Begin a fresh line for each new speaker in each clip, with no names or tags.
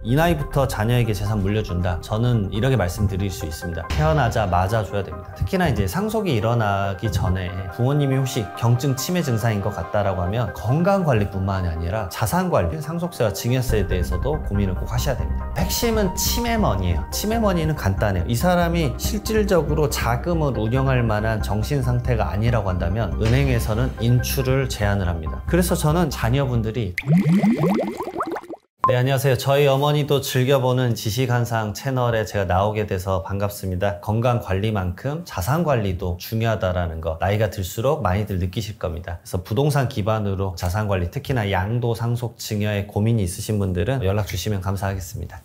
이 나이부터 자녀에게 재산 물려준다. 저는 이렇게 말씀드릴 수 있습니다. 태어나자마자 줘야 됩니다. 특히나 이제 상속이 일어나기 전에 부모님이 혹시 경증 치매 증상인 것 같다라고 하면 건강관리뿐만이 아니라 자산관리, 상속세와 증여세에 대해서도 고민을 꼭 하셔야 됩니다. 핵심은 치매머니예요. 치매머니는 간단해요. 이 사람이 실질적으로 자금을 운영할 만한 정신 상태가 아니라고 한다면 은행에서는 인출을 제한을 합니다. 그래서 저는 자녀분들이 네, 안녕하세요. 저희 어머니도 즐겨보는 지식한상 채널에 제가 나오게 돼서 반갑습니다. 건강관리만큼 자산관리도 중요하다는 거 나이가 들수록 많이들 느끼실 겁니다. 그래서 부동산 기반으로 자산관리, 특히나 양도, 상속, 증여에 고민이 있으신 분들은 연락 주시면 감사하겠습니다.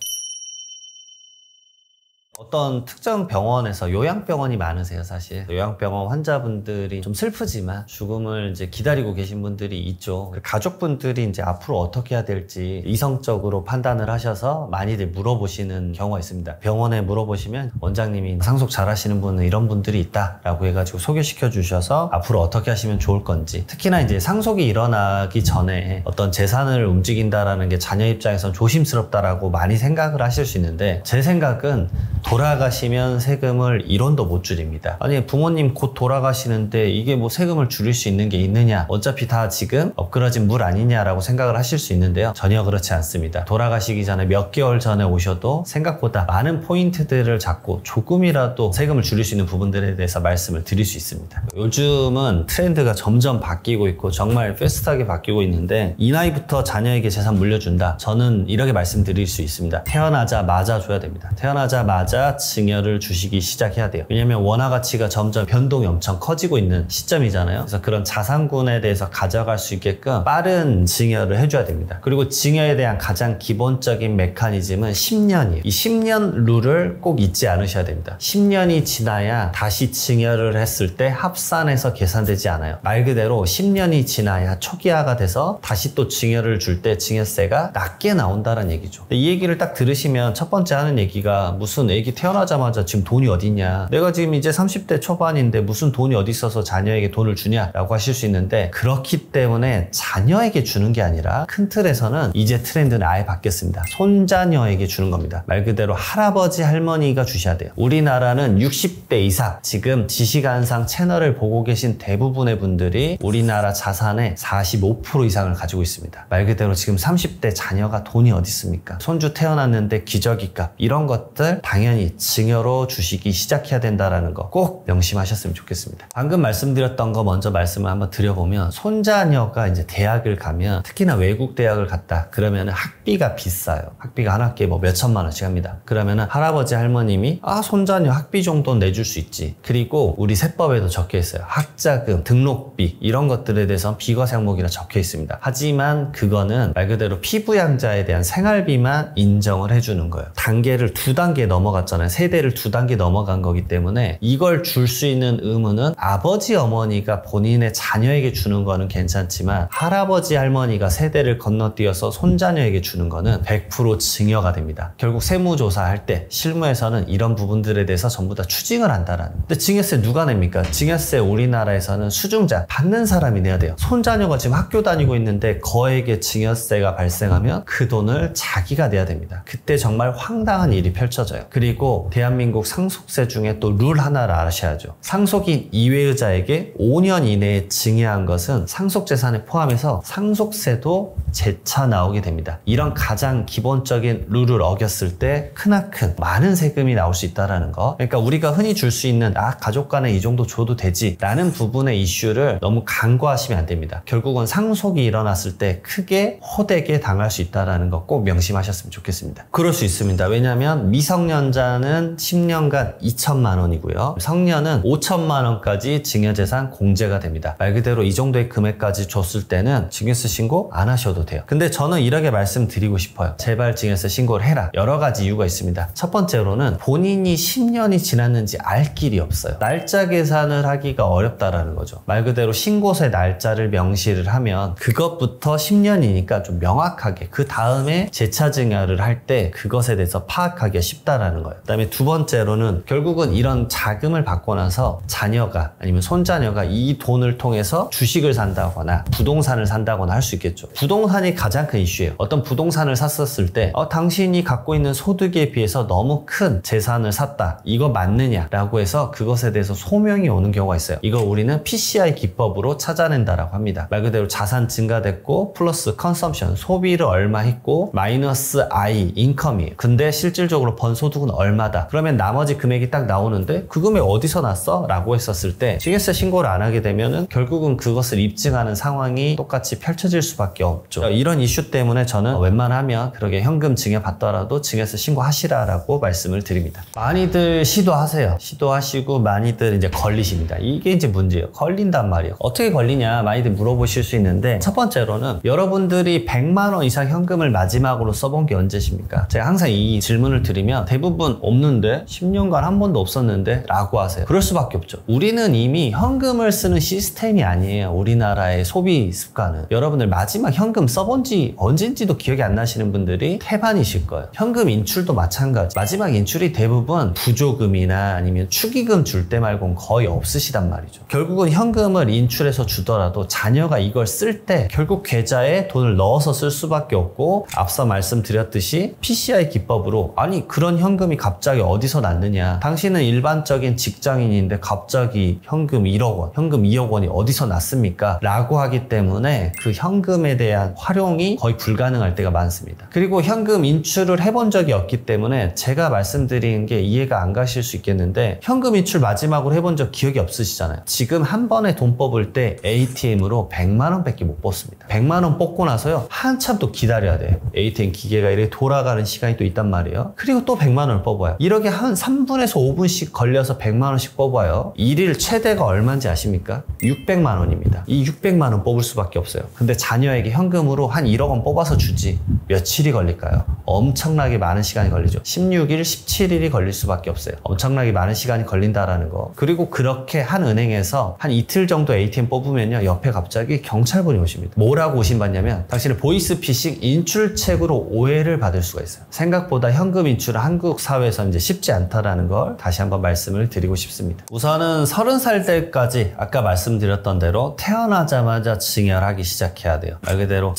어떤 특정 병원에서 요양병원이 많으세요, 사실. 요양병원 환자분들이 좀 슬프지만 죽음을 이제 기다리고 계신 분들이 있죠. 가족분들이 이제 앞으로 어떻게 해야 될지 이성적으로 판단을 하셔서 많이들 물어보시는 경우가 있습니다. 병원에 물어보시면 원장님이 상속 잘 하시는 분은 이런 분들이 있다라고 해가지고 소개시켜 주셔서 앞으로 어떻게 하시면 좋을 건지. 특히나 이제 상속이 일어나기 전에 어떤 재산을 움직인다라는 게 자녀 입장에선 조심스럽다라고 많이 생각을 하실 수 있는데, 제 생각은 돌아가시면 세금을 1원도 못 줄입니다. 아니, 부모님 곧 돌아가시는데 이게 뭐 세금을 줄일 수 있는 게 있느냐, 어차피 다 지금 엎그러진 물 아니냐라고 생각을 하실 수 있는데요, 전혀 그렇지 않습니다. 돌아가시기 전에 몇 개월 전에 오셔도 생각보다 많은 포인트들을 잡고 조금이라도 세금을 줄일 수 있는 부분들에 대해서 말씀을 드릴 수 있습니다. 요즘은 트렌드가 점점 바뀌고 있고 정말 패스트하게 바뀌고 있는데, 이 나이부터 자녀에게 재산 물려준다. 저는 이렇게 말씀드릴 수 있습니다. 태어나자마자 줘야 됩니다. 태어나자마자 증여를 주시기 시작해야 돼요. 왜냐면 원화 가치가 점점 변동이 엄청 커지고 있는 시점이잖아요. 그래서 그런 자산군에 대해서 가져갈 수 있게끔 빠른 증여를 해줘야 됩니다. 그리고 증여에 대한 가장 기본적인 메커니즘은 10년이에요. 이 10년 룰을 꼭 잊지 않으셔야 됩니다. 10년이 지나야 다시 증여를 했을 때 합산해서 계산되지 않아요. 말 그대로 10년이 지나야 초기화가 돼서 다시 또 증여를 줄 때 증여세가 낮게 나온다는 얘기죠. 이 얘기를 딱 들으시면 첫 번째 하는 얘기가, 무슨 애기 태어나자마자 지금 돈이 어딨냐, 내가 지금 이제 30대 초반인데 무슨 돈이 어디 있어서 자녀에게 돈을 주냐라고 하실 수 있는데, 그렇기 때문에 자녀에게 주는 게 아니라 큰 틀에서는 이제 트렌드는 아예 바뀌었습니다. 손자녀에게 주는 겁니다. 말 그대로 할아버지 할머니가 주셔야 돼요. 우리나라는 60대 이상, 지금 지식한상 채널을 보고 계신 대부분의 분들이 우리나라 자산의 45% 이상을 가지고 있습니다. 말 그대로 지금 30대 자녀가 돈이 어디 있습니까? 손주 태어났는데 기저귀값, 이런 것들 당연히 증여로 주시기 시작해야 된다는 거 꼭 명심하셨으면 좋겠습니다. 방금 말씀드렸던 거 먼저 말씀을 한번 드려보면, 손자녀가 이제 대학을 가면, 특히나 외국 대학을 갔다 그러면 학비가 비싸요. 학비가 한 학기에 뭐 몇천만 원씩 합니다. 그러면은 할아버지 할머님이 손자녀 학비 정도는 내줄 수 있지. 그리고 우리 세법에도 적혀 있어요. 학자금, 등록비, 이런 것들에 대해서는 비과세 항목이라 적혀 있습니다. 하지만 그거는 말 그대로 피부양자에 대한 생활비만 인정을 해주는 거예요. 단계를 2단계 넘어갔잖아요. 세대를 2단계 넘어간 거기 때문에 이걸 줄 수 있는 의무는 아버지 어머니가 본인의 자녀에게 주는 거는 괜찮지만, 할아버지 할머니가 세대를 건너뛰어서 손자녀에게 주는 거는 100% 증여가 됩니다. 결국 세무조사할 때 실무에서는 이런 부분들에 대해서 전부 다 추징을 한다라는. 근데 증여세 누가 냅니까? 증여세 우리나라에서는 수증자, 받는 사람이 내야 돼요. 손자녀가 지금 학교 다니고 있는데 거액의 증여세가 발생하면 그 돈을 자기가 내야 됩니다. 그때 정말 황당한 일이 펼쳐져요. 그리고 대한민국 상속세 중에 또 룰 하나를 아셔야죠. 상속인 이외의자에게 5년 이내에 증여한 것은 상속재산에 포함해서 상속세도 재차 나오게 됩니다. 이런 가장 기본적인 룰을 어겼을 때 크나큰 많은 세금이 나올 수 있다는 거. 그러니까 우리가 흔히 줄 수 있는 가족 간에 이 정도 줘도 되지 라는 부분의 이슈를 너무 간과하시면 안 됩니다. 결국은 상속이 일어났을 때 크게 호되게 당할 수 있다는 거 꼭 명심하셨으면 좋겠습니다. 그럴 수 있습니다. 왜냐하면 미성년자는 10년간 2천만 원이고요. 성년은 5천만 원까지 증여재산 공제가 됩니다. 말 그대로 이 정도의 금액까지 줬을 때는 증여세 신고 안 하셔도 돼요. 근데 저는 이렇게 말씀드리고 싶어요. 제발 증여세 신고를 해라. 여러 가지 이유가 있습니다. 첫 번째로는 본인이 10년이 지났는지 알 길이 없어요. 날짜 계산을 하기가 어렵다라는 거죠. 말 그대로 신고세 날짜를 명시를 하면 그것부터 10년이니까 좀 명확하게 그 다음에 재차 증여를 할 때 그것에 대해서 파악하기가 쉽다라는 거예요. 그다음에 두 번째로는 결국은 이런 자금을 받고 나서 자녀가 아니면 손자녀가 이 돈을 통해서 주식을 산다거나 부동산을 산다거나 할 수 있겠죠. 부동산이 가장 큰 이슈예요. 어떤 부동산을 샀었을 때 당신이 갖고 있는 소득에 비해서 너무 큰 재산을 샀다. 이거 맞느냐라고 해서 그것에 대해서 소명이 오는 경우가 있어요. 이거 우리는 PCI 기법으로 찾아낸다라고 합니다. 말 그대로 자산 증가됐고 플러스 컨섬션, 소비를 얼마 했고 마이너스 I, 인컴이에요. 근데 실질적으로 번 소득은 얼마다. 그러면 나머지 금액이 딱 나오는데 그 금액 어디서 났어? 라고 했었을 때 증여세 신고를 안 하게 되면은 결국은 그것을 입증하는 상황이 똑같이 펼쳐질 수밖에 없죠. 이런 이슈 때문에 저는 웬만하면 그러게 현금 증여 받더라도 증여세 신고하시라라고 말씀을 드립니다. 많이들 시도하세요. 시도하시고 많이들 이제 걸리십니다. 이게 이제 문제예요. 걸린단 말이에요. 어떻게 걸리냐 많이들 물어보실 수 있는데 첫 번째로는 여러분들이 100만 원 이상 현금을 마지막으로 써본 게 언제십니까? 제가 항상 이 질문을 드리면 대부분 없는데 10년간 한 번도 없었는데 라고 하세요. 그럴 수밖에 없죠. 우리는 이미 현금을 쓰는 시스템이 아니에요. 우리나라의 소비 습관은. 여러분들 마지막 현금 써본 지 언젠지도 기억이 안 나시는 분들이 태반이실 거예요. 현금 인출도 마찬가지. 마지막 인출이 대부분 부조금이나 아니면 축의금 줄 때 말고는 거의 없으시단 말이죠. 결국은 현금을 인출해서 주더라도 자녀가 이걸 쓸 때 결국 계좌에 돈을 넣어서 쓸 수밖에 없고 앞서 말씀드렸듯이 PCI 기법으로 아니 그런 현금이 갑자기 어디서 났느냐. 당신은 일반적인 직장인인데 갑자기 현금 1억 원, 현금 2억 원이 어디서 났습니까? 라고 하기 때문에 그 현금에 대한 활용이 거의 불가능할 때가 많습니다. 그리고 현금 인출을 해본 적이 없기 때문에 제가 말씀드리는 게 이해가 안 가실 수 있겠는데 현금 인출 마지막으로 해본 적 기억이 없으시잖아요. 지금 한 번에 돈 뽑을 때 ATM으로 100만 원밖에 못 뽑습니다. 100만 원 뽑고 나서요 한참 또 기다려야 돼요. ATM 기계가 이렇게 돌아가는 시간이 또 있단 말이에요. 그리고 또 100만 원을 뽑아요. 이렇게 한 3분에서 5분씩 걸려서 100만 원씩 뽑아요. 일일 최대가 얼마인지 아십니까? 600만 원입니다. 이 600만 원 뽑을 수밖에 없어요. 근데 자녀에게 현금으로 한 1억 원 뽑아서 주지 며칠이 걸릴까요? 엄청나게 많은 시간이 걸리죠. 16일, 17일이 걸릴 수밖에 없어요. 엄청나게 많은 시간이 걸린다라는 거. 그리고 그렇게 한 은행에서 한 이틀 정도 ATM 뽑으면요 옆에 갑자기 경찰분이 오십니다. 뭐라고 오신받냐면 당신을 보이스피싱 인출책으로 오해를 받을 수가 있어요. 생각보다 현금 인출은 한국 사회에서 이제 쉽지 않다라는 걸 다시 한번 말씀을 드리고 싶습니다. 우선은 30살 때까지 아까 말씀드렸던 대로 태어나자마자 증여하기 시작해야 돼요. 말 그대로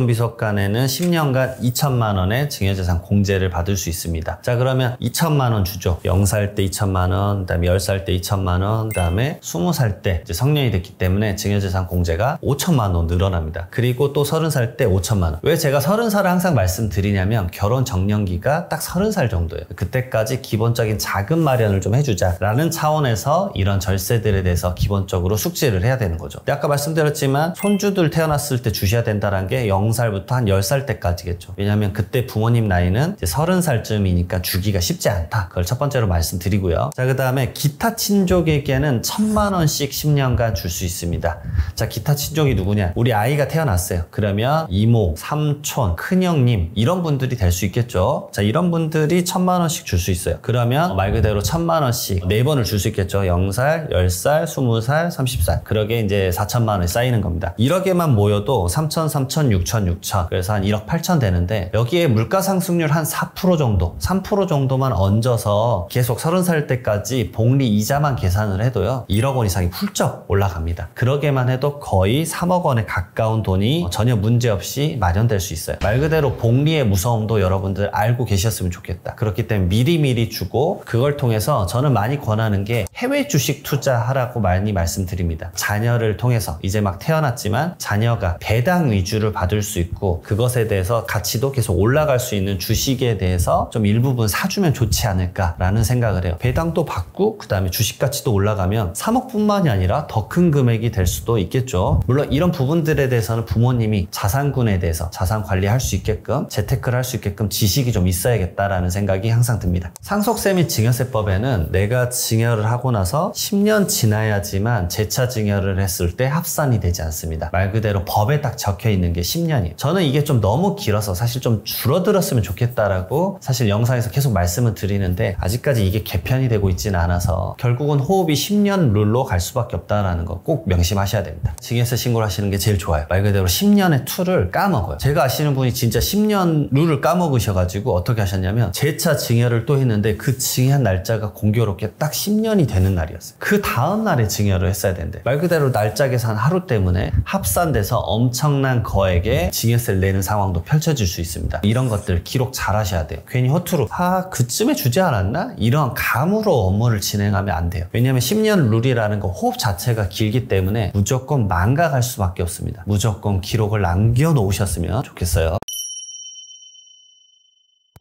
직계존비속간에는 10년간 2천만 원의 증여재산 공제를 받을 수 있습니다. 자 그러면 2천만 원 주죠. 0살 때 2천만 원, 그다음에 10살 때 2천만 원, 그다음에 20살 때 이제 성년이 됐기 때문에 증여재산 공제가 5천만 원 늘어납니다. 그리고 또 30살 때 5천만 원. 왜 제가 30살을 항상 말씀드리냐면 결혼 정년기가 딱 30살 정도예요. 그때까지 기본적인 자금 마련을 좀 해주자라는 차원에서 이런 절세들에 대해서 기본적으로 숙지를 해야 되는 거죠. 아까 말씀드렸지만 손주들 태어났을 때 주셔야 된다는 게 0살부터 한 10살 때까지겠죠. 왜냐하면 그때 부모님 나이는 이제 30살쯤이니까 주기가 쉽지 않다. 그걸 첫 번째로 말씀드리고요. 자, 그 다음에 기타 친족에게는 1,000만 원씩 10년간 줄 수 있습니다. 자, 기타 친족이 누구냐? 우리 아이가 태어났어요. 그러면 이모, 삼촌, 큰형님 이런 분들이 될 수 있겠죠. 자, 이런 분들이 1,000만 원씩 줄 수 있어요. 그러면 말 그대로 1,000만 원씩 4번을 줄 수 있겠죠. 0살, 10살, 20살, 30살. 그러게 이제 4천만 원이 쌓이는 겁니다. 이렇게만 모여도 3천, 3천, 6천, 6천. 그래서 한 1억 8천 되는데 여기에 물가 상승률 한 4% 정도, 3% 정도만 얹어서 계속 30살 때까지 복리 이자만 계산을 해도요. 1억 원 이상이 훌쩍 올라갑니다. 그러게만 해도 거의 3억 원에 가까운 돈이 전혀 문제없이 마련될 수 있어요. 말 그대로 복리의 무서움도 여러분들 알고 계셨으면 좋겠다. 그렇기 때문에 미리미리 주고 그걸 통해서 저는 많이 권하는 게 해외 주식 투자하라고 많이 말씀드립니다. 자녀를 통해서 이제 막 태어났지만 자녀가 배당 위주를 받을 수 있고 그것에 대해서 가치도 계속 올라갈 수 있는 주식에 대해서 좀 일부분 사주면 좋지 않을까라는 생각을 해요. 배당도 받고 그 다음에 주식 가치도 올라가면 3억뿐만이 아니라 더 큰 금액이 될 수도 있겠죠. 물론 이런 부분들에 대해서는 부모님이 자산군에 대해서 자산 관리할 수 있게끔 재테크를 할 수 있게끔 지식이 좀 있어야겠다라는 생각이 항상 듭니다. 상속세 및 증여세법에는 내가 증여를 하고 나서 10년 지나야지만 재차 증여를 했을 때 합산이 되지 않습니다. 말 그대로 법에 딱 적혀 있는 게 10년이에요. 저는 이게 좀 너무 길어서 사실 좀 줄어들었으면 좋겠다라고 사실 영상에서 계속 말씀을 드리는데 아직까지 이게 개편이 되고 있지는 않아서 결국은 호흡이 10년 룰로 갈 수밖에 없다라는 거 꼭 명심하셔야 됩니다. 증여세 신고를 하시는 게 제일 좋아요. 말 그대로 10년의 툴을 까먹어요. 제가 아시는 분이 진짜 10년 룰을 까먹으셔가지고 어떻게 하셨냐면 재차 증여를 또 했는데 그 증여한 날짜가 공교롭게 딱 10년이 되는 날이었어요. 그 다음 날에 증여를 했어야 되는데 말 그대로 날짜 계산 하루 때문에 합산돼서 엄청난 거액의 증여세를 내는 상황도 펼쳐질 수 있습니다. 이런 것들 기록 잘 하셔야 돼요. 괜히 허투루 그쯤에 주지 않았나? 이런 감으로 업무를 진행하면 안 돼요. 왜냐하면 10년 룰이라는 거 호흡 자체가 길기 때문에 무조건 망각할 수밖에 없습니다. 무조건 기록을 남겨놓으셨으면 좋겠어요.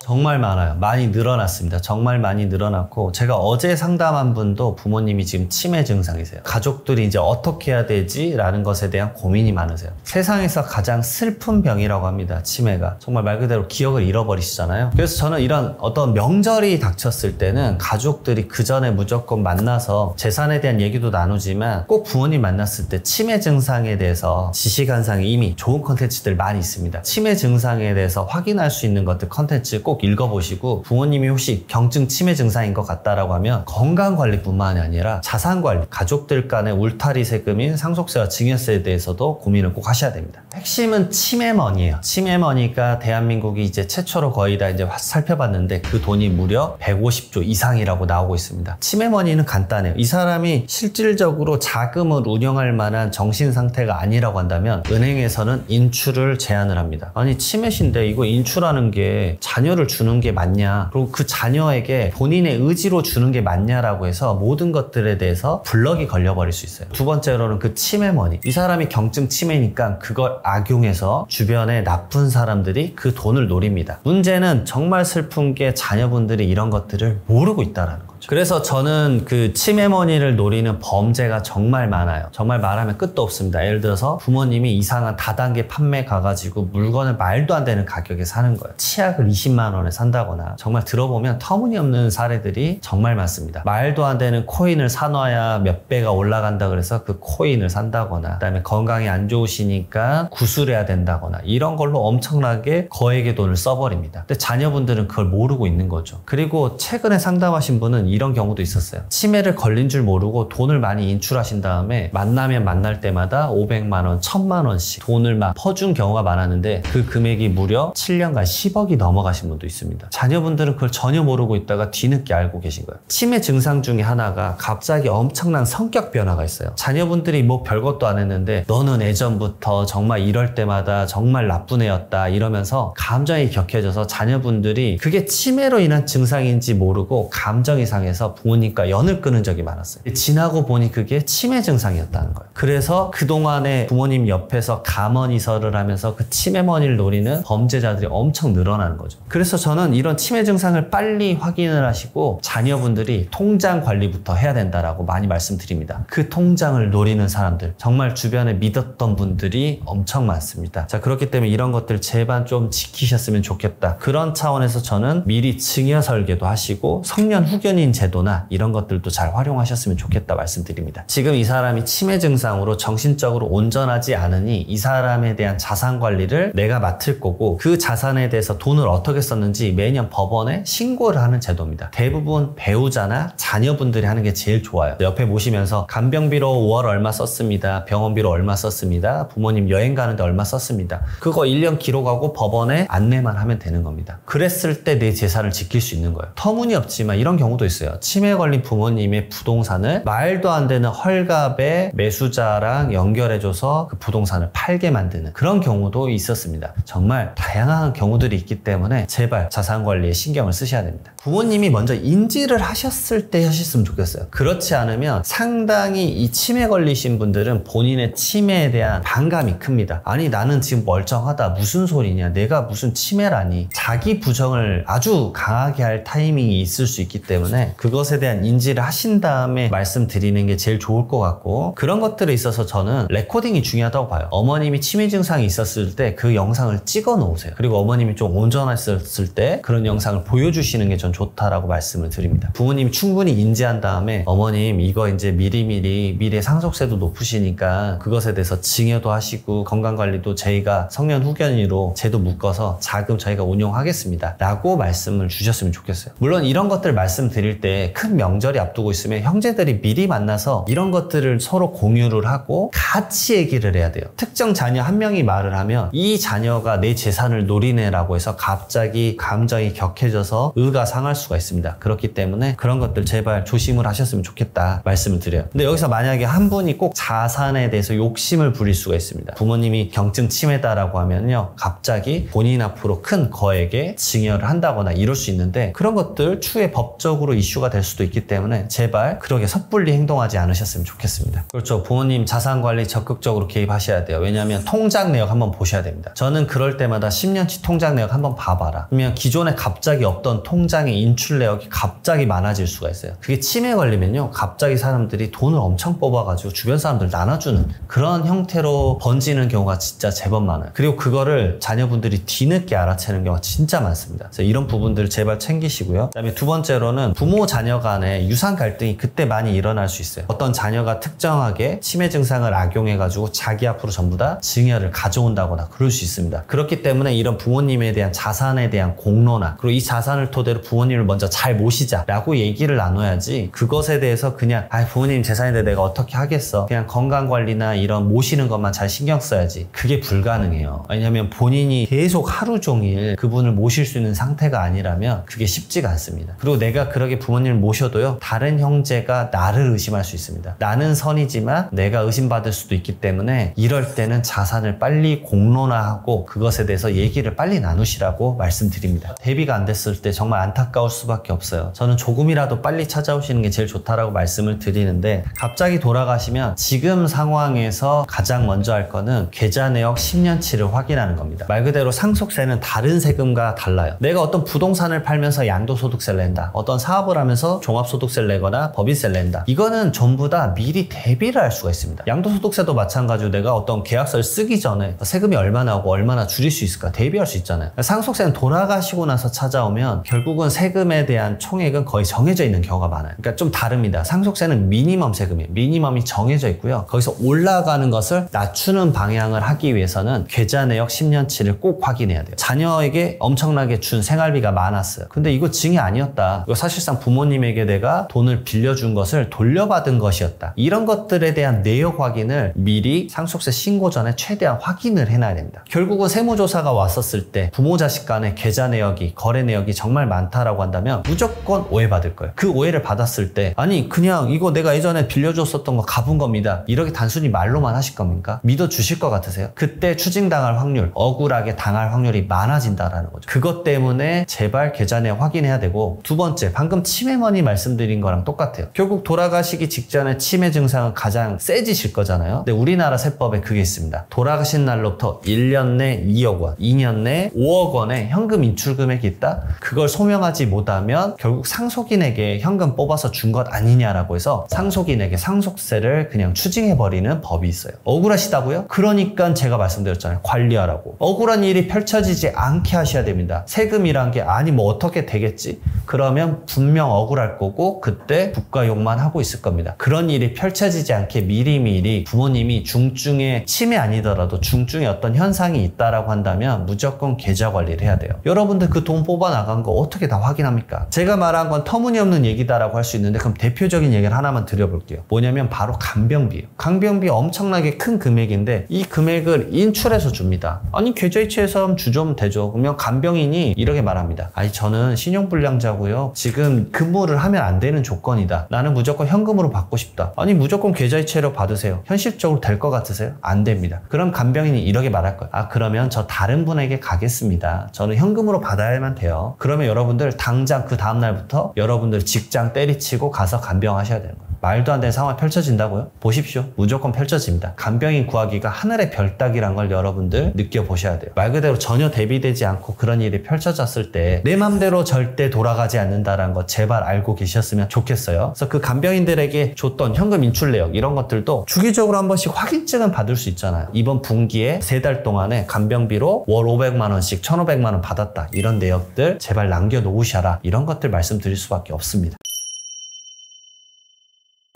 정말 많아요. 많이 늘어났습니다. 정말 많이 늘어났고 제가 어제 상담한 분도 부모님이 지금 치매 증상이세요. 가족들이 이제 어떻게 해야 되지? 라는 것에 대한 고민이 많으세요. 세상에서 가장 슬픈 병이라고 합니다. 치매가. 정말 말 그대로 기억을 잃어버리시잖아요. 그래서 저는 이런 어떤 명절이 닥쳤을 때는 가족들이 그 전에 무조건 만나서 재산에 대한 얘기도 나누지만 꼭 부모님 만났을 때 치매 증상에 대해서 지식한상에 이미 좋은 컨텐츠들 많이 있습니다. 치매 증상에 대해서 확인할 수 있는 것들 컨텐츠 꼭 읽어보시고 부모님이 혹시 경증 치매 증상인 것 같다라고 하면 건강관리뿐만이 아니라 자산관리, 가족들 간의 울타리 세금인 상속세와 증여세에 대해서도 고민을 꼭 하셔야 됩니다. 핵심은 치매머니예요. 치매머니가 대한민국이 이제 최초로 거의 다 이제 살펴봤는데 그 돈이 무려 150조 이상이라고 나오고 있습니다. 치매머니는 간단해요. 이 사람이 실질적으로 자금을 운영할 만한 정신 상태가 아니라고 한다면 은행에서는 인출을 제한을 합니다. 아니 치매신데 이거 인출하는 게 자녀를 주는 게 맞냐, 그리고 그 자녀에게 본인의 의지로 주는 게 맞냐라고 해서 모든 것들에 대해서 블럭이 걸려버릴 수 있어요. 두 번째로는 그 치매머니. 이 사람이 경증 치매니까 그걸 악용해서 주변에 나쁜 사람들이 그 돈을 노립니다. 문제는 정말 슬픈 게 자녀분들이 이런 것들을 모르고 있다라는 거죠. 그래서 저는 그 치매머니를 노리는 범죄가 정말 많아요. 정말 말하면 끝도 없습니다. 예를 들어서 부모님이 이상한 다단계 판매 가가지고 물건을 말도 안 되는 가격에 사는 거예요. 치약을 20만 원에 산다거나 정말 들어보면 터무니없는 사례들이 정말 많습니다. 말도 안 되는 코인을 사놔야 몇 배가 올라간다 그래서 그 코인을 산다거나 그다음에 건강이 안 좋으시니까 구술해야 된다거나 이런 걸로 엄청나게 거액의 돈을 써버립니다. 근데 자녀분들은 그걸 모르고 있는 거죠. 그리고 최근에 상담하신 분은 이런 경우도 있었어요. 치매를 걸린 줄 모르고 돈을 많이 인출하신 다음에 만나면 만날 때마다 500만 원, 1000만 원씩 돈을 막 퍼준 경우가 많았는데 그 금액이 무려 7년간 10억이 넘어가신 분도 있습니다. 자녀분들은 그걸 전혀 모르고 있다가 뒤늦게 알고 계신 거예요. 치매 증상 중에 하나가 갑자기 엄청난 성격 변화가 있어요. 자녀분들이 뭐 별것도 안 했는데 너는 예전부터 정말 이럴 때마다 정말 나쁜 애였다 이러면서 감정이 격해져서 자녀분들이 그게 치매로 인한 증상인지 모르고 감정이 상해서 부모님과 연을 끊은 적이 많았어요. 지나고 보니 그게 치매 증상이었다는 거예요. 그래서 그동안에 부모님 옆에서 가머니설을 하면서 그 치매머니를 노리는 범죄자들이 엄청 늘어나는 거죠. 그래서 저는 이런 치매 증상을 빨리 확인을 하시고 자녀분들이 통장 관리부터 해야 된다라고 많이 말씀드립니다. 그 통장을 노리는 사람들 정말 주변에 믿었던 분들이 엄청 많습니다. 자, 그렇기 때문에 이런 것들 제발 좀 지키셨으면 좋겠다. 그런 차원에서 저는 미리 증여 설계도 하시고 성년 후견인 제도나 이런 것들도 잘 활용하셨으면 좋겠다 말씀드립니다. 지금 이 사람이 치매 증상으로 정신적으로 온전하지 않으니 이 사람에 대한 자산 관리를 내가 맡을 거고 그 자산에 대해서 돈을 어떻게 썼는지 매년 법원에 신고를 하는 제도입니다. 대부분 배우자나 자녀분들이 하는 게 제일 좋아요. 옆에 모시면서 간병비로 월 얼마 썼습니다. 병원비로 얼마 썼습니다. 부모님 여행 가는데 얼마 썼습니다. 그거 1년 기록하고 법원에 안내만 하면 되는 겁니다. 그랬을 때 내 재산을 지킬 수 있는 거예요. 터무니없지만 이런 경우도 있어요. 치매 걸린 부모님의 부동산을 말도 안 되는 헐값에 매수자랑 연결해줘서 그 부동산을 팔게 만드는 그런 경우도 있었습니다. 정말 다양한 경우들이 있기 때문에 제발 자산관리에 신경을 쓰셔야 됩니다. 부모님이 먼저 인지를 하셨을 때 하셨으면 좋겠어요. 그렇지 않으면 상당히 이 치매 걸리신 분들은 본인의 치매에 대한 반감이 큽니다. 아니 나는 지금 멀쩡하다. 무슨 소리냐. 내가 무슨 치매라니. 자기 부정을 아주 강하게 할 타이밍이 있을 수 있기 때문에 때문에 그것에 대한 인지를 하신 다음에 말씀드리는 게 제일 좋을 것 같고, 그런 것들에 있어서 저는 레코딩이 중요하다고 봐요. 어머님이 치매 증상이 있었을 때 그 영상을 찍어 놓으세요. 그리고 어머님이 좀 온전했을 때 그런 영상을 보여주시는 게 전 좋다라고 말씀을 드립니다. 부모님이 충분히 인지한 다음에 어머님 이거 이제 미래 상속세도 높으시니까 그것에 대해서 증여도 하시고 건강관리도 저희가 성년 후견인으로 제도 묶어서 자금 저희가 운용하겠습니다 라고 말씀을 주셨으면 좋겠어요. 물론 이런 것들 말씀드릴 때 큰 명절이 앞두고 있으면 형제들이 미리 만나서 이런 것들을 서로 공유를 하고 같이 얘기를 해야 돼요. 특정 자녀 한 명이 말을 하면 이 자녀가 내 재산을 노리네라고 해서 갑자기 감정이 격해져서 의가 상할 수가 있습니다. 그렇기 때문에 그런 것들 제발 조심을 하셨으면 좋겠다 말씀을 드려요. 근데 여기서 만약에 한 분이 꼭 자산에 대해서 욕심을 부릴 수가 있습니다. 부모님이 경증 치매다라고 하면요, 갑자기 본인 앞으로 큰 거액의 증여를 한다거나 이럴 수 있는데, 그런 것들 추후에 법적으로 이슈가 될 수도 있기 때문에 제발 그렇게 섣불리 행동하지 않으셨으면 좋겠습니다. 그렇죠. 부모님 자산 관리 적극적으로 개입하셔야 돼요. 왜냐하면 통장 내역 한번 보셔야 됩니다. 저는 그럴 때마다 10년치 통장 내역 한번 봐봐라. 그러면 기존에 갑자기 없던 통장의 인출 내역이 갑자기 많아질 수가 있어요. 그게 치매 걸리면요, 갑자기 사람들이 돈을 엄청 뽑아가지고 주변 사람들 나눠주는 그런 형태로 번지는 경우가 진짜 제법 많아요. 그리고 그거를 자녀분들이 뒤늦게 알아채는 경우가 진짜 많습니다. 그래서 이런 부분들을 제발 챙기시고요. 그 다음에 두 번째로는 부모 자녀 간의 유산 갈등이 그때 많이 일어날 수 있어요. 어떤 자녀가 특정하게 치매 증상을 악용해가지고 자기 앞으로 전부 다 증여를 가져온다거나 그럴 수 있습니다. 그렇기 때문에 이런 부모님에 대한 자산에 대한 공론화, 그리고 이 자산을 토대로 부모님을 먼저 잘 모시자 라고 얘기를 나눠야지, 그것에 대해서 그냥 부모님 재산인데 내가 어떻게 하겠어, 그냥 건강관리나 이런 모시는 것만 잘 신경 써야지, 그게 불가능해요. 왜냐면 본인이 계속 하루 종일 그분을 모실 수 있는 상태가 아니라면 그게 쉽지가 않습니다. 그리고 내가 그렇게 부모님을 모셔도요, 다른 형제가 나를 의심할 수 있습니다. 나는 선이지만 내가 의심받을 수도 있기 때문에 이럴 때는 자산을 빨리 공론화하고 그것에 대해서 얘기를 빨리 나누시라고 말씀드립니다. 대비가 안 됐을 때 정말 안타까울 수밖에 없어요. 저는 조금이라도 빨리 찾아오시는 게 제일 좋다라고 말씀을 드리는데, 갑자기 돌아가시면 지금 상황에서 가장 먼저 할 거는 계좌 내역 10년치를 확인하는 겁니다. 말 그대로 상속세는 다른 세금과 달라요. 내가 어떤 부동산을 팔면서 양도소득세를 낸다, 어떤 사업을 하면서 종합소득세를 내거나 법인세를 낸다, 이거는 전부 다 미리 대비를 할 수가 있습니다. 양도소득세도 마찬가지로 내가 어떤 계약서를 쓰기 전에 세금이 얼마나 오고 얼마나 줄일 수 있을까 대비할 수 있잖아요. 상속세는 돌아가시고 나서 찾아오면 결국은 세금에 대한 총액은 거의 정해져 있는 경우가 많아요. 그러니까 좀 다릅니다. 상속세는 미니멈 세금이에요. 미니멈이 정해져 있고요. 거기서 올라가는 것을 낮추는 방향을 하기 위해서는 계좌 내역 10년치를 꼭 확인해야 돼요. 자녀에게 엄청나게 준 생활비가 많았어요. 근데 이거 증이 아니었다, 이거 사실상 부모님에게 내가 돈을 빌려준 것을 돌려받은 것이었다, 이런 것들에 대한 내역 확인을 미리 상속세 신고 전에 최대한 확인을 해놔야 됩니다. 결국은 세무조사가 왔었을 때 부모 자식 간의 계좌 내역이, 거래 내역이 정말 많다라고 한다면 무조건 오해받을 거예요. 그 오해를 받았을 때 아니 그냥 이거 내가 예전에 빌려줬었던 거 갚은 겁니다, 이렇게 단순히 말로만 하실 겁니까? 믿어주실 것 같으세요? 그때 추징당할 확률, 억울하게 당할 확률이 많아진다라는 거죠. 그것 때문에 제발 계좌 내역 확인해야 되고, 두 번째, 방금 치매머니 말씀드린 거랑 똑같아요. 결국 돌아가시기 직전에 치매 증상은 가장 세지실 거잖아요. 근데 우리나라 세법에 그게 있습니다. 돌아가신 날로부터 1년 내 2억 원, 2년 내 5억 원의 현금 인출 금액이 있다? 그걸 소명하지 못하면 결국 상속인에게 현금 뽑아서 준 것 아니냐라고 해서 상속인에게 상속세를 그냥 추징해버리는 법이 있어요. 억울하시다고요? 그러니까 제가 말씀드렸잖아요. 관리하라고. 억울한 일이 펼쳐지지 않게 하셔야 됩니다. 세금이란 게 아니 뭐 어떻게 되겠지? 그러면 분명 억울할 거고 그때 국가 욕만 하고 있을 겁니다. 그런 일이 펼쳐지지 않게 미리미리 부모님이 중증의 치매 아니더라도 중증의 어떤 현상이 있다라고 한다면 무조건 계좌 관리를 해야 돼요. 여러분들 그 돈 뽑아 나간 거 어떻게 다 확인합니까? 제가 말한 건 터무니없는 얘기다라고 할 수 있는데, 그럼 대표적인 얘기를 하나만 드려볼게요. 뭐냐면 바로 간병비예요. 간병비 엄청나게 큰 금액인데 이 금액을 인출해서 줍니다. 아니 계좌이체해서 주면 되죠. 그러면 간병인이 이렇게 말합니다. 아니 저는 신용불량자고요, 지금 근무를 하면 안 되는 조건이다, 나는 무조건 현금으로 받고 싶다. 아니 무조건 계좌이체로 받으세요. 현실적으로 될 것 같으세요? 안 됩니다. 그럼 간병인이 이렇게 말할 거예요. 아 그러면 저 다른 분에게 가겠습니다. 저는 현금으로 받아야만 돼요. 그러면 여러분들 당장 그 다음날부터 여러분들 직장 때리치고 가서 간병하셔야 되는 거예요. 말도 안 되는 상황이 펼쳐진다고요? 보십시오. 무조건 펼쳐집니다. 간병인 구하기가 하늘의 별 따기란 걸 여러분들 느껴보셔야 돼요. 말 그대로 전혀 대비되지 않고 그런 일이 펼쳐졌을 때 내 맘대로 절대 돌아가지 않는다는 거 제발 알고 계셨으면 좋겠어요. 그래서 그 간병인들에게 줬던 현금 인출 내역 이런 것들도 주기적으로 한 번씩 확인증은 받을 수 있잖아요. 이번 분기에 3달 동안에 간병비로 월 500만 원씩 1,500만 원 받았다. 이런 내역들 제발 남겨놓으셔라. 이런 것들 말씀드릴 수밖에 없습니다.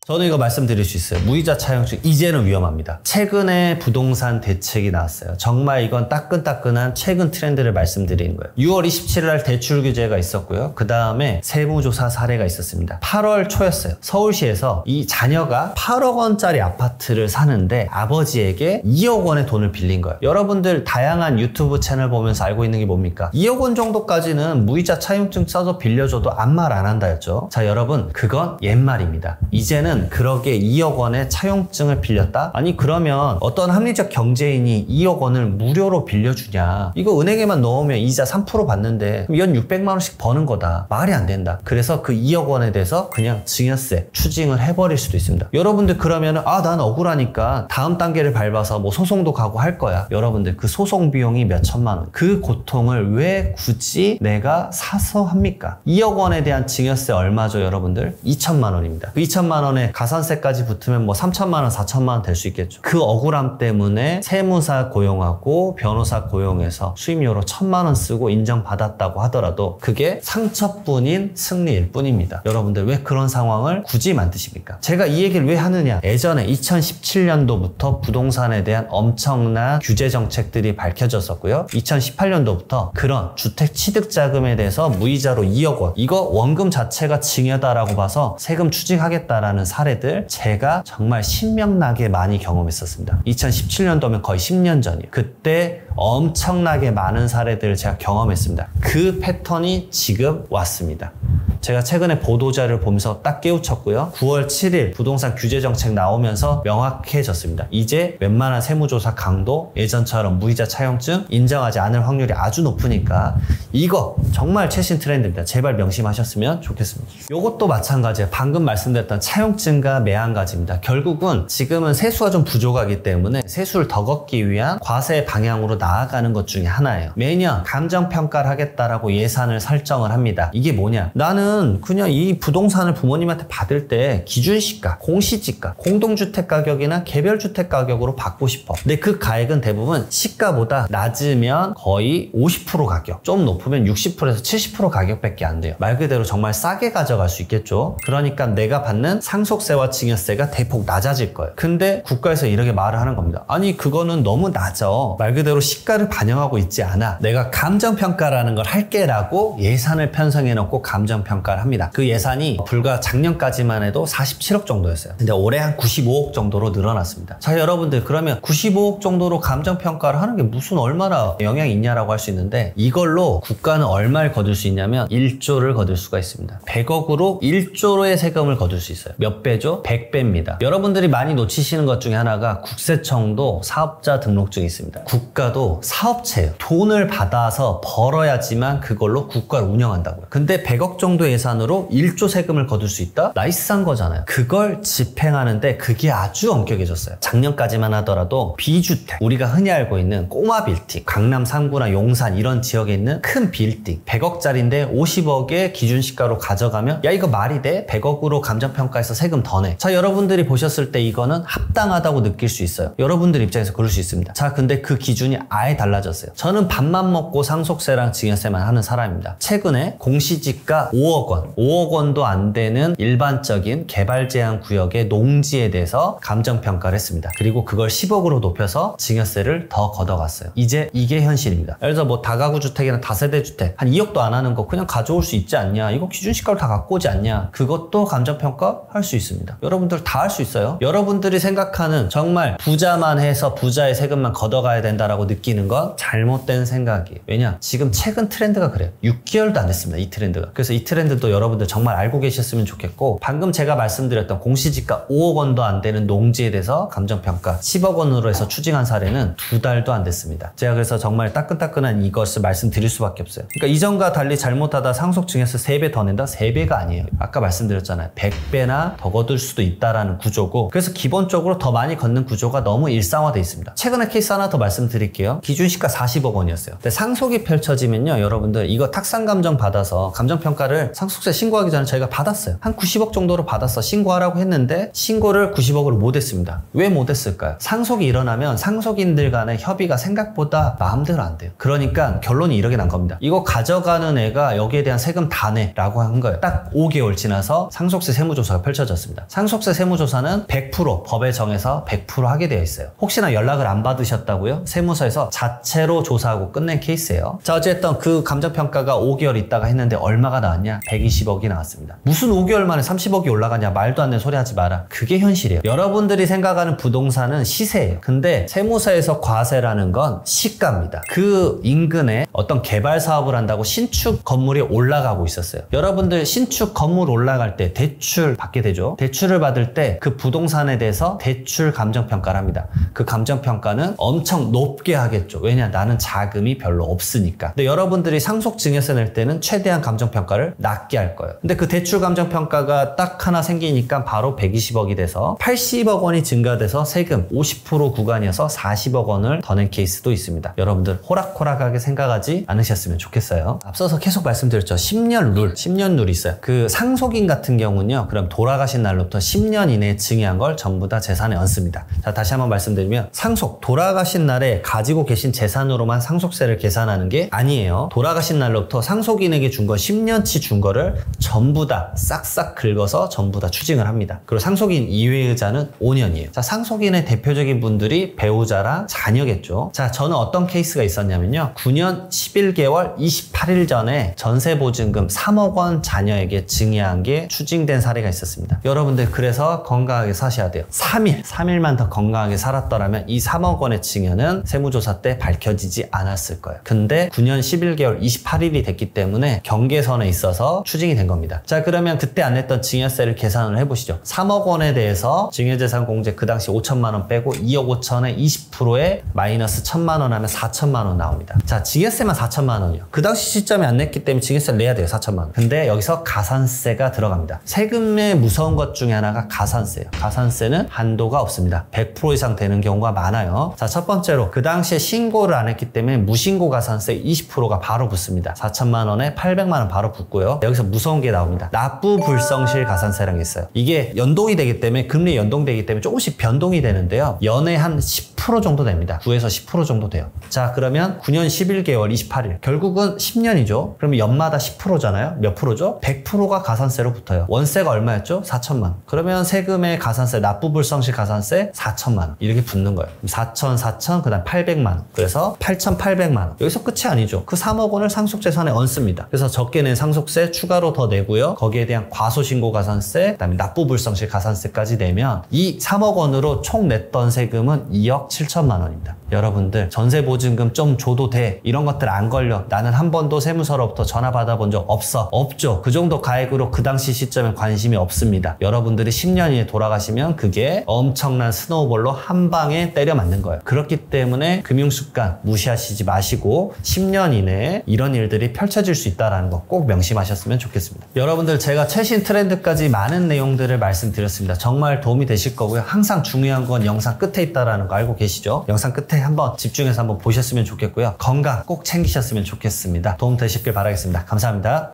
저는 이거 말씀드릴 수 있어요. 무이자 차용증 이제는 위험합니다. 최근에 부동산 대책이 나왔어요. 정말 이건 따끈따끈한 최근 트렌드를 말씀드리는 거예요. 6월 27일 날 대출 규제가 있었고요. 그 다음에 세무조사 사례가 있었습니다. 8월 초였어요. 서울시에서 이 자녀가 8억 원짜리 아파트를 사는데 아버지에게 2억 원의 돈을 빌린 거예요. 여러분들 다양한 유튜브 채널 보면서 알고 있는 게 뭡니까? 2억 원 정도까지는 무이자 차용증 써서 빌려줘도 아무 말 안 한다였죠. 자, 여러분 그건 옛말입니다. 이제는 그러게 2억 원의 차용증을 빌렸다? 아니 그러면 어떤 합리적 경제인이 2억 원을 무료로 빌려주냐? 이거 은행에만 넣으면 이자 3% 받는데 연 600만 원씩 버는 거다. 말이 안 된다. 그래서 그 2억 원에 대해서 그냥 증여세 추징을 해버릴 수도 있습니다. 여러분들 그러면은 난 억울하니까 다음 단계를 밟아서 뭐 소송도 가고 할 거야. 여러분들 그 소송 비용이 몇 천만 원. 그 고통을 왜 굳이 내가 사서 합니까? 2억 원에 대한 증여세 얼마죠 여러분들? 2천만 원입니다. 그 2천만 원에 가산세까지 붙으면 뭐 3천만 원, 4천만 원 될 수 있겠죠. 그 억울함 때문에 세무사 고용하고 변호사 고용해서 수임료로 1,000만 원 쓰고 인정받았다고 하더라도 그게 상처뿐인 승리일 뿐입니다. 여러분들 왜 그런 상황을 굳이 만드십니까? 제가 이 얘기를 왜 하느냐? 예전에 2017년도부터 부동산에 대한 엄청난 규제 정책들이 밝혀졌었고요. 2018년도부터 그런 주택 취득 자금에 대해서 무이자로 2억 원 이거 원금 자체가 증여다라고 봐서 세금 추징하겠다라는 사례들 제가 정말 신명나게 많이 경험했었습니다. 2017년도면 거의 10년 전이에요. 그때 엄청나게 많은 사례들을 제가 경험했습니다. 그 패턴이 지금 왔습니다. 제가 최근에 보도자료를 보면서 딱 깨우쳤고요. 9월 7일 부동산 규제 정책 나오면서 명확해졌습니다. 이제 웬만한 세무조사 강도 예전처럼 무이자 차용증 인정하지 않을 확률이 아주 높으니까 이거 정말 최신 트렌드입니다. 제발 명심하셨으면 좋겠습니다. 이것도 마찬가지예요. 방금 말씀드렸던 차용증과 매한가지입니다. 결국은 지금은 세수가 좀 부족하기 때문에 세수를 더 걷기 위한 과세 방향으로 나아가는 것 중에 하나예요. 매년 감정평가를 하겠다라고 예산을 설정을 합니다. 이게 뭐냐? 나는 그냥 이 부동산을 부모님한테 받을 때 기준시가, 공시지가, 공동주택 가격이나 개별주택 가격으로 받고 싶어. 근데 그 가액은 대부분 시가보다 낮으면 거의 50% 가격, 좀 높으면 60%에서 70% 가격밖에 안 돼요. 말 그대로 정말 싸게 가져갈 수 있겠죠. 그러니까 내가 받는 상속세와 증여세가 대폭 낮아질 거예요. 근데 국가에서 이렇게 말을 하는 겁니다. 아니 그거는 너무 낮아. 말 그대로 시가를 반영하고 있지 않아. 내가 감정평가라는 걸 할게 라고 예산을 편성해 놓고 감정평가를 합니다. 그 예산이 불과 작년까지만 해도 47억 정도였어요. 근데 올해 한 95억 정도로 늘어났습니다. 자 여러분들 그러면 95억 정도로 감정평가를 하는 게 무슨 얼마나 영향이 있냐라고 할 수 있는데 이걸로 국가는 얼마를 거둘 수 있냐면 1조를 거둘 수가 있습니다. 100억으로 1조의 세금을 거둘 수 있어요. 몇 배죠? 100배입니다. 여러분들이 많이 놓치시는 것 중에 하나가 국세청도 사업자 등록증이 있습니다. 국가도 사업체예요. 돈을 받아서 벌어야지만 그걸로 국가를 운영한다고요. 근데 100억 정도 예산으로 1조 세금을 거둘 수 있다? 나이스한 거잖아요. 그걸 집행하는데 그게 아주 엄격해졌어요. 작년까지만 하더라도 비주택, 우리가 흔히 알고 있는 꼬마 빌딩, 강남 3구나 용산 이런 지역에 있는 큰 빌딩 100억짜리인데 50억의 기준시가로 가져가면 야 이거 말이 돼? 100억으로 감정평가해서 세금 더 내. 자 여러분들이 보셨을 때 이거는 합당하다고 느낄 수 있어요. 여러분들 입장에서 그럴 수 있습니다. 자 근데 그 기준이 아예 달라졌어요. 저는 밥만 먹고 상속세랑 증여세만 하는 사람입니다. 최근에 공시지가 5억 원, 5억 원도 안 되는 일반적인 개발 제한 구역의 농지에 대해서 감정평가를 했습니다. 그리고 그걸 10억으로 높여서 증여세를 더 걷어갔어요. 이제 이게 현실입니다. 예를 들어서 뭐 다가구 주택이나 다세대 주택 한 2억도 안 하는 거 그냥 가져올 수 있지 않냐? 이거 기준시가로 다 갖고 오지 않냐? 그것도 감정평가 할 수 있습니다. 여러분들 다 할 수 있어요. 여러분들이 생각하는 정말 부자만 해서 부자의 세금만 걷어가야 된다라고 느끼는 건 잘못된 생각이에요. 왜냐? 지금 최근 트렌드가 그래요. 6개월도 안 됐습니다. 이 트렌드가. 그래서 이 트렌드 트렌드도 여러분들 정말 알고 계셨으면 좋겠고, 방금 제가 말씀드렸던 공시지가 5억 원도 안 되는 농지에 대해서 감정평가 10억 원으로 해서 추징한 사례는 2달도 안 됐습니다. 제가 그래서 정말 따끈따끈한 이것을 말씀드릴 수밖에 없어요. 그러니까 이전과 달리 잘못하다 상속증에서 3배 더 낸다? 3배가 아니에요. 아까 말씀드렸잖아요. 100배나 더 거둘 수도 있다라는 구조고, 그래서 기본적으로 더 많이 걷는 구조가 너무 일상화되어 있습니다. 최근에 케이스 하나 더 말씀드릴게요. 기준시가 40억 원이었어요. 근데 상속이 펼쳐지면요, 여러분들 이거 탁상감정 받아서 감정평가를 상속세 신고하기 전에 저희가 받았어요. 한 90억 정도로 받았어. 신고하라고 했는데 신고를 90억으로 못했습니다. 왜 못했을까요? 상속이 일어나면 상속인들 간의 협의가 생각보다 마음대로 안 돼요. 그러니까 결론이 이렇게 난 겁니다. 이거 가져가는 애가 여기에 대한 세금 다 내 라고 한 거예요. 딱 5개월 지나서 상속세 세무조사가 펼쳐졌습니다. 상속세 세무조사는 100% 법에 정해서 100% 하게 되어 있어요. 혹시나 연락을 안 받으셨다고요? 세무서에서 자체로 조사하고 끝낸 케이스예요. 자, 어쨌든 그 감정평가가 5개월 있다가 했는데 얼마가 나왔냐? 120억이 나왔습니다. 무슨 5개월 만에 30억이 올라가냐? 말도 안 되는 소리 하지 마라. 그게 현실이에요. 여러분들이 생각하는 부동산은 시세예요. 근데 세무서에서 과세라는 건 시가입니다. 그 인근에 어떤 개발 사업을 한다고 신축 건물이 올라가고 있었어요. 여러분들 신축 건물 올라갈 때 대출 받게 되죠. 대출을 받을 때 그 부동산에 대해서 대출 감정평가를 합니다. 그 감정평가는 엄청 높게 하겠죠. 왜냐? 나는 자금이 별로 없으니까. 근데 여러분들이 상속증여세 낼 때는 최대한 감정평가를 낮게 할 거예요. 근데 그 대출 감정평가가 딱 하나 생기니까 바로 120억이 돼서 80억 원이 증가돼서 세금 50% 구간이어서 40억 원을 더 낸 케이스도 있습니다. 여러분들 호락호락하게 생각하지 않으셨으면 좋겠어요. 앞서서 계속 말씀드렸죠. 10년 룰이 있어요. 그 상속인 같은 경우는요, 그럼 돌아가신 날로부터 10년 이내에 증여한 걸 전부 다 재산에 얹습니다. 자, 다시 한번 말씀드리면 상속, 돌아가신 날에 가지고 계신 재산으로만 상속세를 계산하는 게 아니에요. 돌아가신 날로부터 상속인에게 준 거 10년치 준 거를 전부 다 싹싹 긁어서 전부 다 추징을 합니다. 그리고 상속인 이외의자는 5년이에요. 자, 상속인의 대표적인 분들이 배우자랑 자녀겠죠. 자, 저는 어떤 케이스가 있었냐면요, 9년 11개월 28일 전에 전세보증금 3억 원 자녀에게 증여한 게 추징된 사례가 있었습니다. 여러분들 그래서 건강하게 사셔야 돼요. 3일만 더 건강하게 살았더라면 이 3억 원의 증여는 세무조사 때 밝혀지지 않았을 거예요. 근데 9년 11개월 28일이 됐기 때문에 경계선에 있어서 추징이 된 겁니다. 자, 그러면 그때 안 냈던 증여세를 계산을 해보시죠. 3억 원에 대해서 증여재산 공제 그 당시 5천만 원 빼고 2억 5천에 20%에 마이너스 1천만 원 하면 4천만 원 나옵니다. 자, 증여세만 4천만 원이요. 그 당시 시점에 안 냈기 때문에 증여세를 내야 돼요. 4천만 원. 근데 여기서 가산세가 들어갑니다. 세금의 무서운 것 중에 하나가 가산세예요. 가산세는 한도가 없습니다. 100% 이상 되는 경우가 많아요. 자, 첫 번째로 그 당시에 신고를 안 했기 때문에 무신고 가산세 20%가 바로 붙습니다. 4천만 원에 800만 원 바로 붙고요. 여기서 무서운 게 나옵니다. 납부불성실 가산세라는 게 있어요. 이게 연동이 되기 때문에, 금리 연동되기 때문에 조금씩 변동이 되는데요, 연에 한 10% 정도 됩니다. 9에서 10% 정도 돼요. 자, 그러면 9년 11개월 28일 결국은 10년이죠. 그러면 연마다 10%잖아요. 몇 프로죠? 100%가 가산세로 붙어요. 원세가 얼마였죠? 4천만 원. 그러면 세금의 가산세, 납부불성실 가산세 4천만 원 이렇게 붙는 거예요. 4천, 그 다음 800만 원. 그래서 8,800만 원. 여기서 끝이 아니죠. 그 3억 원을 상속재산에 얹습니다. 그래서 적게 낸 상속세 추가로 더 내고요, 거기에 대한 과소신고 가산세, 그 다음에 납부불성실 가산세까지 내면 이 3억 원으로 총 냈던 세금은 2억 7천만 원입니다. 여러분들 전세보증금 좀 줘도 돼, 이런 것들 안 걸려, 나는 한 번도 세무서로부터 전화 받아본 적 없어, 없죠. 그 정도 가액으로 그 당시 시점에 관심이 없습니다. 여러분들이 10년 이내 돌아가시면 그게 엄청난 스노우볼로 한 방에 때려 맞는 거예요. 그렇기 때문에 금융습관 무시하시지 마시고 10년 이내에 이런 일들이 펼쳐질 수 있다는 거 꼭 명심하셨으면 좋겠습니다. 여러분들 제가 최신 트렌드까지 많은 내용들을 말씀드렸습니다. 정말 도움이 되실 거고요. 항상 중요한 건 영상 끝에 있다는 거 알고 계시죠? 영상 끝에 한번 집중해서 한번 보셨으면 좋겠고요. 건강 꼭 챙기셨으면 좋겠습니다. 도움 되셨길 바라겠습니다. 감사합니다.